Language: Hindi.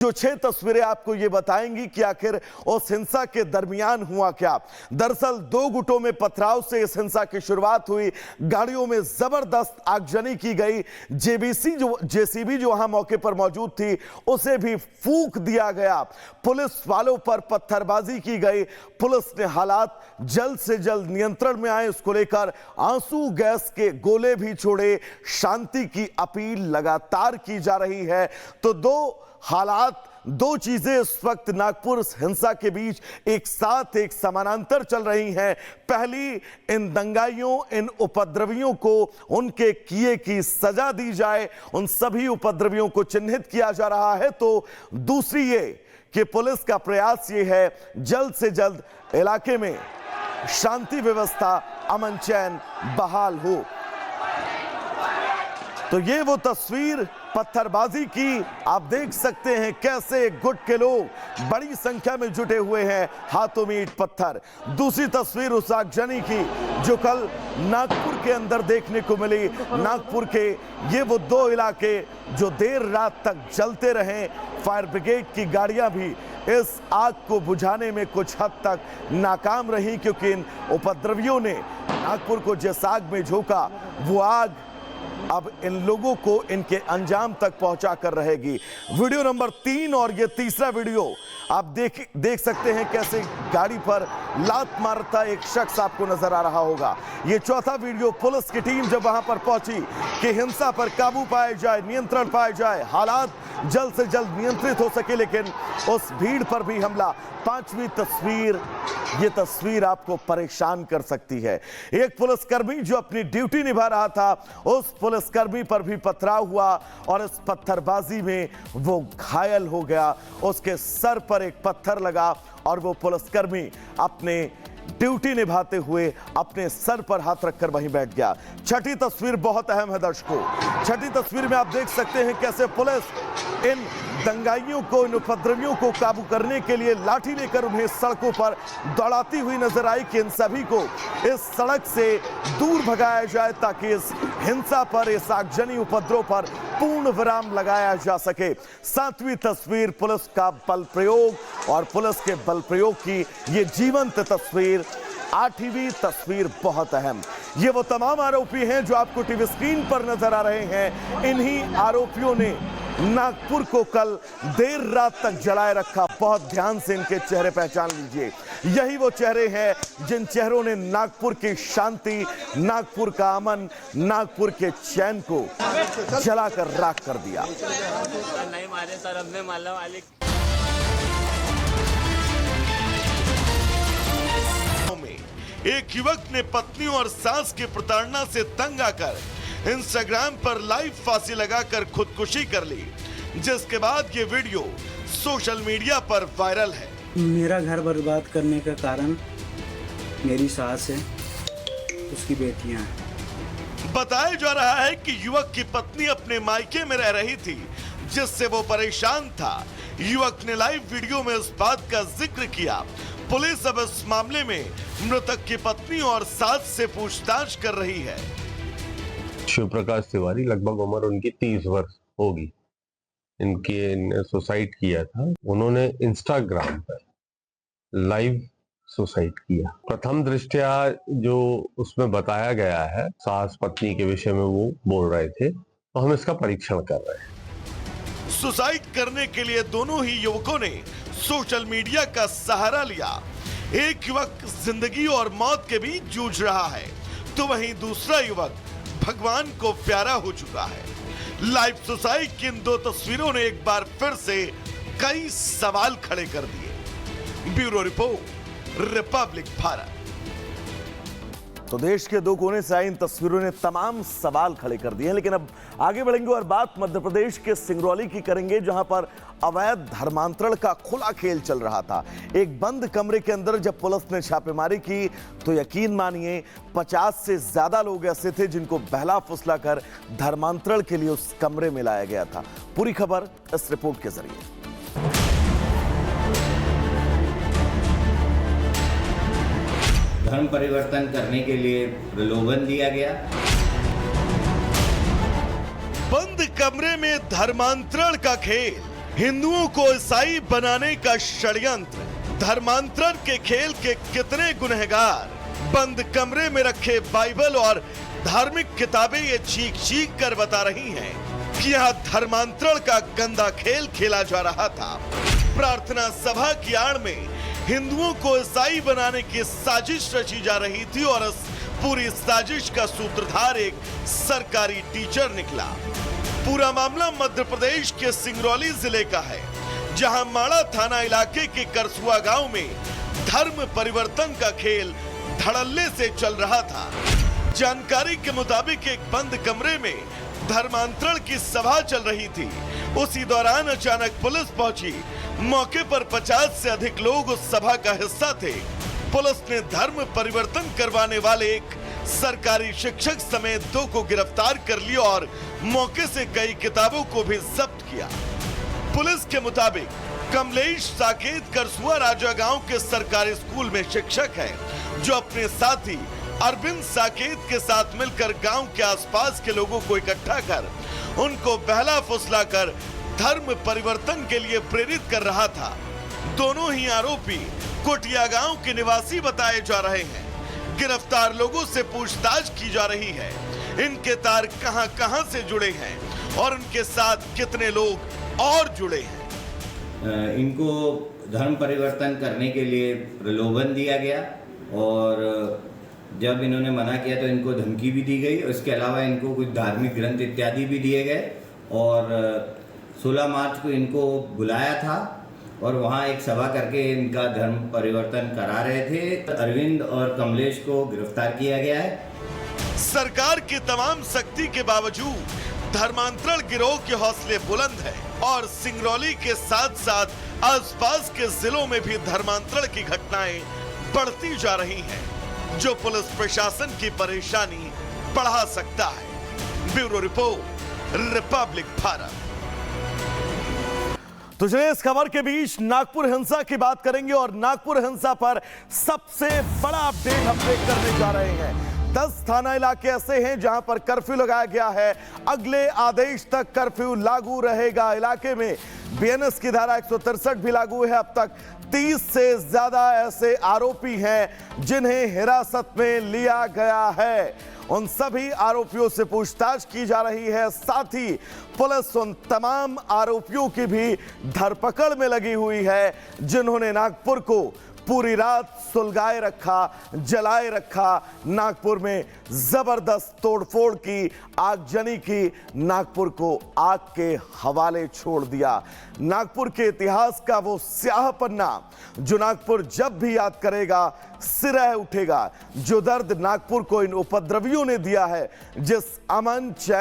जो 6 तस्वीरें आपको ये बताएंगी कि आखिर उस हिंसा के दरमियान हुआ क्या। दरअसल 2 गुटों में पथराव से इस हिंसा की शुरुआत हुई। गाड़ियों में जबरदस्त आगजनी की गई। जेसीबी जो वहां मौके पर मौजूद थी उसे भी फूंक दिया गया। पुलिस वालों पर पत्थरबाजी की गई। पुलिस ने हालात जल्द से जल्द नियंत्रण में आए इसको लेकर आंसू गैस के गोले भी छोड़े। शांति की अपील लगातार की जा रही है। तो दो चीजें इस वक्त नागपुर हिंसा के बीच एक साथ एक समानांतर चल रही हैं। पहली, इन दंगाइयों इन उपद्रवियों को उनके किए की सजा दी जाए, उन सभी उपद्रवियों को चिन्हित किया जा रहा है। तो दूसरी ये कि पुलिस का प्रयास ये है जल्द से जल्द इलाके में शांति व्यवस्था अमन चैन बहाल हो। तो ये वो तस्वीर पत्थरबाजी की, आप देख सकते हैं कैसे गुट के लोग बड़ी संख्या में जुटे हुए हैं, हाथों में ईंट पत्थर। दूसरी तस्वीर उस आगजनी की जो कल नागपुर के अंदर देखने को मिली। नागपुर के ये वो 2 इलाके जो देर रात तक जलते रहे। फायर ब्रिगेड की गाड़ियां भी इस आग को बुझाने में कुछ हद तक नाकाम रही, क्योंकि इन उपद्रवियों ने नागपुर को जिस आग में झोंका वो आग अब इन लोगों को इनके अंजाम तक पहुंचा कर रहेगी। वीडियो नंबर 3 और ये तीसरा वीडियो आप देख सकते हैं कैसे गाड़ी पर लात मारता एक शख्स आपको नजर आ रहा होगा। ये चौथा वीडियो पुलिस की टीम जब वहां पर पहुंची कि हिंसा पर काबू पाया जाए, नियंत्रण पाया जाए, हालात जल्द से जल्द नियंत्रित हो सके, लेकिन उस भीड़ पर भी हमला। 5वीं तस्वीर, ये तस्वीर आपको परेशान कर सकती है। एक पुलिसकर्मी जो अपनी ड्यूटी निभा रहा था, उस पुलिसकर्मी पर भी पथराव हुआ और इस पत्थरबाजी में वो घायल हो गया। उसके सर पर एक पत्थर लगा और वो पुलिसकर्मी अपने ड्यूटी निभाते हुए अपने सर पर हाथ रखकर वहीं बैठ गया। छठी तस्वीर बहुत अहम है दर्शकों। छठी तस्वीर में आप देख सकते हैं कैसे पुलिस इन दंगाइयों को, इन उपद्रवियों को काबू करने के लिए लाठी लेकर उन्हें सड़कों पर दौड़ाती हुई नजर आई कि इन सभी को इस सड़क से दूर भगाया जाए ताकि इस हिंसा पर, इस आगजनी उपद्रव पर पूर्ण विराम लगाया जा सके। 7वीं तस्वीर पुलिस का बल प्रयोग और पुलिस के बल प्रयोग की ये जीवंत तस्वीर। 8वीं तस्वीर बहुत अहम, ये वो तमाम आरोपी हैं जो आपको टीवी स्क्रीन पर नजर आ रहे हैं। इन्हीं आरोपियों ने नागपुर को कल देर रात तक जलाए रखा। बहुत ध्यान से इनके चेहरे पहचान लीजिए। यही वो चेहरे हैं जिन चेहरों ने नागपुर की शांति, नागपुर का अमन, नागपुर के चैन को जलाकर राख कर दिया। नहीं मारे सर, हमने माला मालिक। एक युवक ने पत्नी और सास की प्रताड़ना से तंग आकर इंस्टाग्राम पर लाइव फांसी लगाकर खुदकुशी कर ली, जिसके बाद ये वीडियो सोशल मीडिया पर वायरल है। मेरा घर बर्बाद करने का कारण मेरी सास है, उसकी बेटियां हैं। बताया जा रहा है कि युवक की पत्नी अपने मायके में रह रही थी, जिससे वो परेशान था। युवक ने लाइव वीडियो में इस बात का जिक्र किया। पुलिस अब इस मामले में मृतक की पत्नी और सास से पूछताछ कर रही है। शिव प्रकाश तिवारी, लगभग उम्र उनकी 30 वर्ष होगी। इनके सुसाइड किया था। उन्होंने इंस्टाग्राम पर लाइव सुसाइड किया। प्रथम दृष्टया जो उसमें बताया गया है, सास पत्नी के विषय में वो बोल रहे थे, तो हम इसका परीक्षण कर रहे हैं। सुसाइड करने के लिए दोनों ही युवकों ने सोशल मीडिया का सहारा लिया। एक युवक जिंदगी और मौत के बीच जूझ रहा है, तो वहीं दूसरा युवक भगवान को प्यारा हो चुका है। लाइव सुसाइड की इन 2 तस्वीरों ने एक बार फिर से कई सवाल खड़े कर दिए। Bureau report, Republic Bharat. तो देश के 2 कोने से आई इन तस्वीरों ने तमाम सवाल खड़े कर दिए हैं, लेकिन अब आगे बढ़ेंगे और बात मध्य प्रदेश के सिंगरौली की करेंगे, जहां पर अवैध धर्मांतरण का खुला खेल चल रहा था। एक बंद कमरे के अंदर जब पुलिस ने छापेमारी की तो यकीन मानिए 50 से ज्यादा लोग ऐसे थे जिनको बहला फुसला कर धर्मांतरण के लिए उस कमरे में लाया गया था। पूरी खबर इस रिपोर्ट के जरिए। धर्म परिवर्तन करने के लिए प्रलोभन दिया गया। बंद कमरे में धर्मांतरण का खेल, हिंदुओं को ईसाई बनाने का षड्यंत्र, धर्मांतरण के खेल के कितने गुनहगार, बंद कमरे में रखे बाइबल और धार्मिक किताबें ये चीख चीख कर बता रही हैं कि यहाँ धर्मांतरण का गंदा खेल खेला जा रहा था। प्रार्थना सभा की आड़ में हिंदुओं को ईसाई बनाने की साजिश रची जा रही थी और इस पूरी साजिश का सूत्रधार एक सरकारी टीचर निकला। पूरा मामला मध्य प्रदेश के सिंगरौली जिले का है, जहां माड़ा थाना इलाके के करसुआ गांव में धर्म परिवर्तन का खेल धड़ल्ले से चल रहा था। जानकारी के मुताबिक एक बंद कमरे में धर्मांतरण की सभा चल रही थी। उसी दौरान अचानक पुलिस पहुंची। मौके पर 50 से अधिक लोग उस सभा का हिस्सा थे। पुलिस ने धर्म परिवर्तन करवाने वाले एक सरकारी शिक्षक समेत 2 को गिरफ्तार कर लिया और मौके से कई किताबों को भी जब्त किया। पुलिस के मुताबिक कमलेश साकेत करसुआ राजा गांव के सरकारी स्कूल में शिक्षक है, जो अपने साथी अरविंद साकेत के साथ मिलकर गांव के आसपास के लोगों को इकट्ठा कर उनको बहला फुसला कर धर्म परिवर्तन के लिए प्रेरित कर रहा था। दोनों ही आरोपी कोटिया गांव के निवासी बताए जा रहे हैं। गिरफ्तार लोगों से पूछताछ की जा रही है। इनके तार कहां-कहां से जुड़े हैं और उनके साथ कितने लोग और जुड़े हैं। इनको धर्म परिवर्तन करने के लिए प्रलोभन दिया गया और जब इन्होंने मना किया तो इनको धमकी भी दी गई। इसके अलावा इनको कुछ धार्मिक ग्रंथ इत्यादि भी दिए गए और 16 मार्च को इनको बुलाया था और वहाँ एक सभा करके इनका धर्म परिवर्तन करा रहे थे। अरविंद और कमलेश को गिरफ्तार किया गया है। सरकार की तमाम सख्ती के बावजूद धर्मांतरण गिरोह के हौसले बुलंद है और सिंगरौली के साथ साथ आसपास के जिलों में भी धर्मांतरण की घटनाएं बढ़ती जा रही हैं, जो पुलिस प्रशासन की परेशानी बढ़ा सकता है। Bureau report, Republic Bharat. तो चलिए इस खबर के बीच नागपुर हिंसा की बात करेंगे और नागपुर हिंसा पर सबसे बड़ा अपडेट अपडेट करने जा रहे हैं। 10 थाना इलाके ऐसे हैं जहां पर कर्फ्यू लगाया गया है। अगले आदेश तक कर्फ्यू लागू रहेगा। इलाके में बीएनएस की धारा 163 भी लागू है। अब तक 30 से ज्यादा ऐसे आरोपी हैं जिन्हें हिरासत में लिया गया है। उन सभी आरोपियों से पूछताछ की जा रही है। साथ ही पुलिस उन तमाम आरोपियों की भी धरपकड़ में लगी हुई है जिन्होंने नागपुर को पूरी रात सुलगाए रखा, जलाए रखा। नागपुर में जबरदस्त तोड़फोड़ की, आगजनी की, नागपुर को आग के हवाले छोड़ दिया। नागपुर के इतिहास का वो स्याह पन्ना जो नागपुर जब भी याद करेगा सिरह उठेगा। जो दर्द नागपुर को इन उपद्रवियों ने दिया है, जिस अमन चैन